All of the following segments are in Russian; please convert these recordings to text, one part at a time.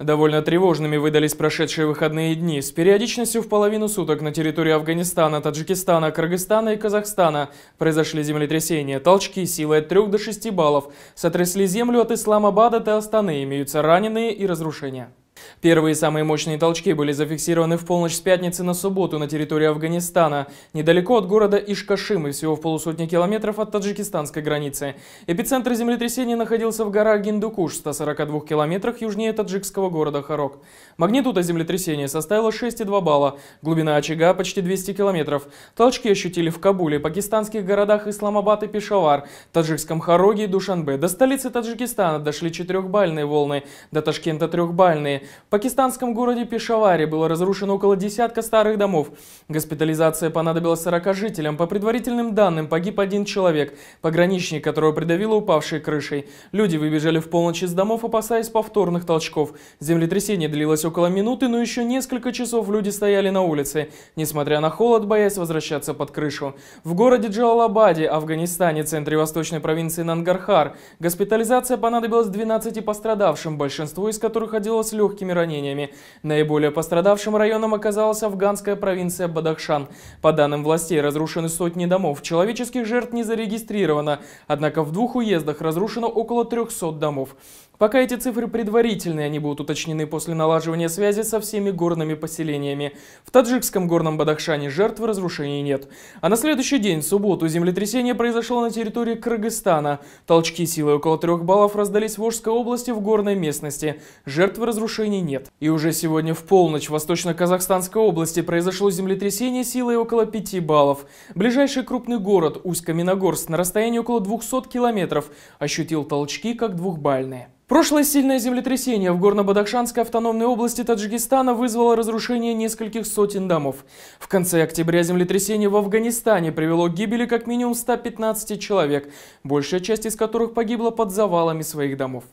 Довольно тревожными выдались прошедшие выходные дни. С периодичностью в половину суток на территории Афганистана, Таджикистана, Кыргызстана и Казахстана произошли землетрясения. Толчки силой от 3 до 6 баллов сотрясли землю от Исламабада до Астаны. Имеются раненые и разрушения. Первые самые мощные толчки были зафиксированы в полночь с пятницы на субботу на территории Афганистана, недалеко от города Ишкашим и всего в полусотни километров от таджикистанской границы. Эпицентр землетрясения находился в горах Гиндукуш, в 142 километрах южнее таджикского города Харок. Магнитуда землетрясения составила 6,2 балла, глубина очага почти 200 километров. Толчки ощутили в Кабуле, пакистанских городах Исламабад и Пешавар, таджикском Хароге и Душанбе. До столицы Таджикистана дошли 4-бальные волны, до Ташкента 3-бальные. В пакистанском городе Пешаваре было разрушено около десятка старых домов. Госпитализация понадобилась 40 жителям. По предварительным данным, погиб 1 человек, пограничник, которого придавило упавшей крышей. Люди выбежали в полночь из домов, опасаясь повторных толчков. Землетрясение длилось около минуты, но еще несколько часов люди стояли на улице, несмотря на холод, боясь возвращаться под крышу. В городе Джалалабаде, Афганистане, центре восточной провинции Нангархар, госпитализация понадобилась 12 пострадавшим, большинство из которых отделалось легкими ранениями. Наиболее пострадавшим районом оказалась афганская провинция Бадахшан. По данным властей, разрушены сотни домов. Человеческих жертв не зарегистрировано, однако в 2 уездах разрушено около 300 домов. Пока эти цифры предварительные, они будут уточнены после налаживания связи со всеми горными поселениями. В таджикском горном Бадахшане жертв и разрушений нет. А на следующий день, в субботу, землетрясение произошло на территории Кыргызстана. Толчки силой около 3 баллов раздались в Волжской области в горной местности. Жертв и разрушений нет. И уже сегодня в полночь в Восточно-Казахстанской области произошло землетрясение силой около 5 баллов. Ближайший крупный город Усть-Каменогорск на расстоянии около 200 километров ощутил толчки как 2-бальные. Прошлое сильное землетрясение в Горно-Бадахшанской автономной области Таджикистана вызвало разрушение нескольких сотен домов. В конце октября землетрясение в Афганистане привело к гибели как минимум 115 человек, большая часть из которых погибла под завалами своих домов.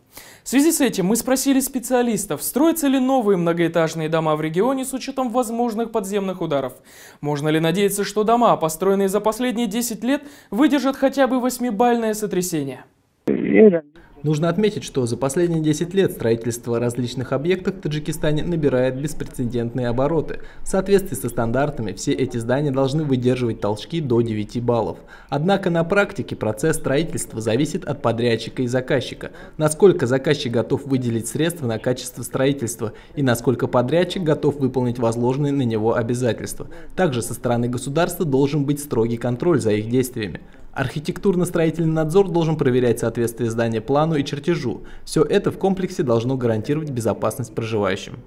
В связи с этим мы спросили специалистов, строятся ли новые многоэтажные дома в регионе с учетом возможных подземных ударов. Можно ли надеяться, что дома, построенные за последние 10 лет, выдержат хотя бы 8-бальное сотрясение? Нужно отметить, что за последние 10 лет строительство различных объектов в Таджикистане набирает беспрецедентные обороты. В соответствии со стандартами, все эти здания должны выдерживать толчки до 9 баллов. Однако на практике процесс строительства зависит от подрядчика и заказчика. Насколько заказчик готов выделить средства на качество строительства и насколько подрядчик готов выполнить возложенные на него обязательства. Также со стороны государства должен быть строгий контроль за их действиями. Архитектурно-строительный надзор должен проверять соответствие здания плану и чертежу. Все это в комплексе должно гарантировать безопасность проживающим.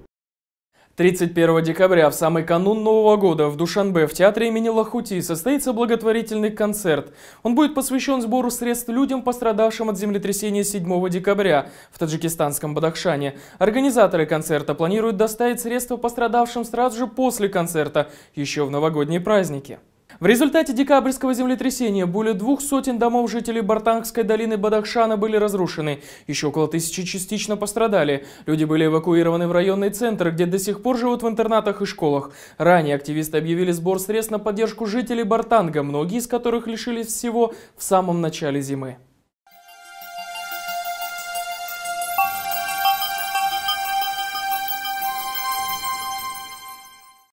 31 декабря, в самый канун Нового года, в Душанбе в театре имени Лахути состоится благотворительный концерт. Он будет посвящен сбору средств людям, пострадавшим от землетрясения 7 декабря в таджикистанском Бадахшане. Организаторы концерта планируют доставить средства пострадавшим сразу же после концерта, еще в новогодние праздники. В результате декабрьского землетрясения более 200 домов жителей Бартангской долины Бадахшана были разрушены. Еще около 1000 частично пострадали. Люди были эвакуированы в районные центры, где до сих пор живут в интернатах и школах. Ранее активисты объявили сбор средств на поддержку жителей Бартанга, многие из которых лишились всего в самом начале зимы.